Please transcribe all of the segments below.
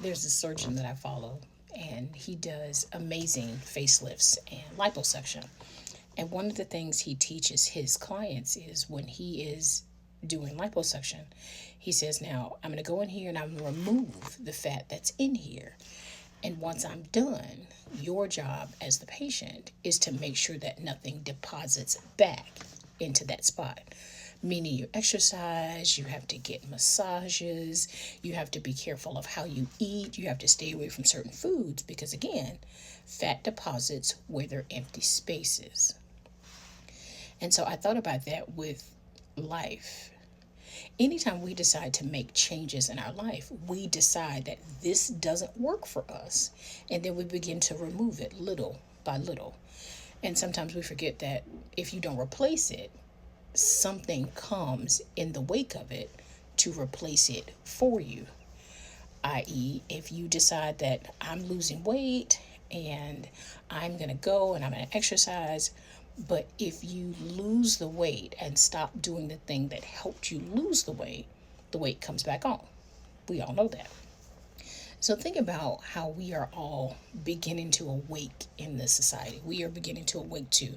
there's a surgeon that I follow, and he does amazing facelifts and liposuction. And one of the things he teaches his clients is when he is doing liposuction, he says, now I'm going to go in here and I'm going to remove the fat that's in here. And once I'm done, your job as the patient is to make sure that nothing deposits back into that spot. Meaning you exercise, you have to get massages, you have to be careful of how you eat, you have to stay away from certain foods because, again, fat deposits where there are empty spaces. And so I thought about that with life. Anytime we decide to make changes in our life, we decide that this doesn't work for us. And then we begin to remove it little by little. And sometimes we forget that if you don't replace it, something comes in the wake of it to replace it for you. I.e., if you decide that I'm losing weight and I'm going to go and I'm going to exercise, but if you lose the weight and stop doing the thing that helped you lose the weight comes back on. We all know that. So think about how we are all beginning to awake in this society. We are beginning to awake to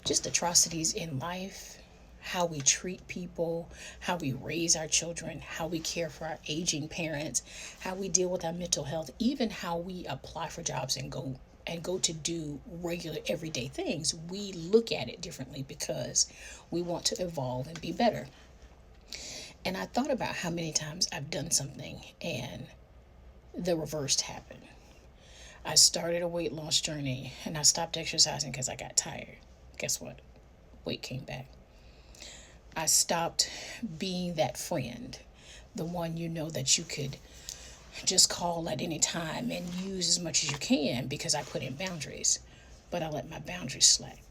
just atrocities in life, how we treat people, how we raise our children, how we care for our aging parents, how we deal with our mental health, even how we apply for jobs and go to do regular everyday things. We look at it differently because we want to evolve and be better. And I thought about how many times I've done something and the reverse happened. I started a weight loss journey and I stopped exercising because I got tired. Guess what? Weight came back. I stopped being that friend, the one that you could just call at any time and use as much as you can because I put in boundaries. But I let my boundaries slack.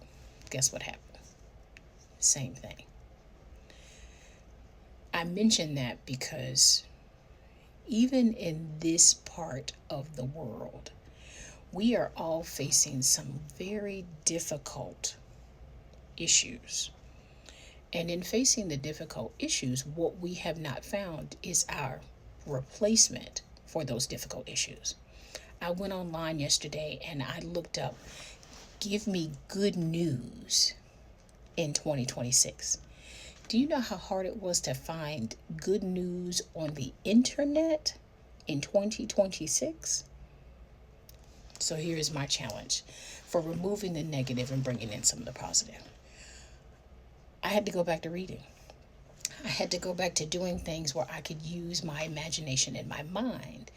Guess what happened? Same thing. I mention that because even in this part of the world, we are all facing some very difficult issues. And in facing the difficult issues, what we have not found is our replacement for those difficult issues. I went online yesterday and I looked up, give me good news in 2026. Do you know how hard it was to find good news on the internet in 2026? So here's my challenge for removing the negative and bringing in some of the positive. I had to go back to reading. I had to go back to doing things where I could use my imagination and my mind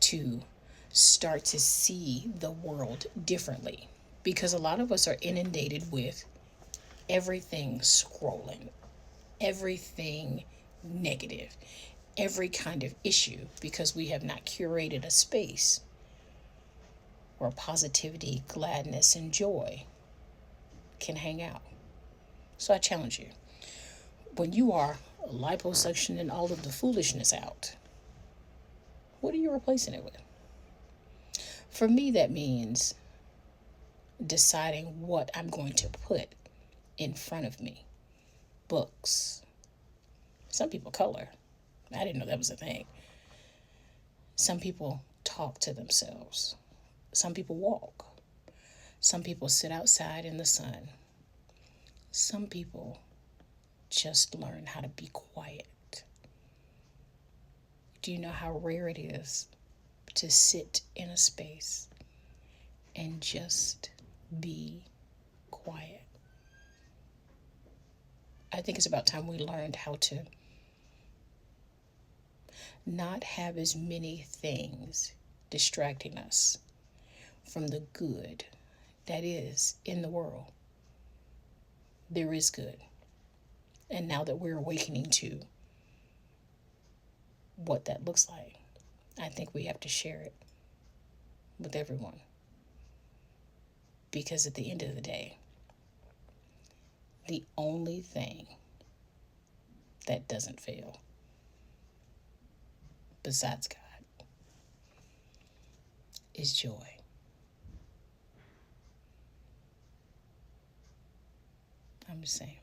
to start to see the world differently. Because a lot of us are inundated with everything scrolling, everything negative, every kind of issue, because we have not curated a space where positivity, gladness, and joy can hang out. So I challenge you, when you are liposuction and all of the foolishness out, what are you replacing it with? For me, that means deciding what I'm going to put in front of me. Books. Some people color. I didn't know that was a thing. Some people talk to themselves. Some people walk. Some people sit outside in the sun. Some people just learn how to be quiet. Do you know how rare it is to sit in a space and just be quiet? I think it's about time we learned how to not have as many things distracting us from the good that is in the world. There is good. And now that we're awakening to what that looks like, I think we have to share it with everyone. Because at the end of the day, the only thing that doesn't fail, besides God, is joy. I'm just saying.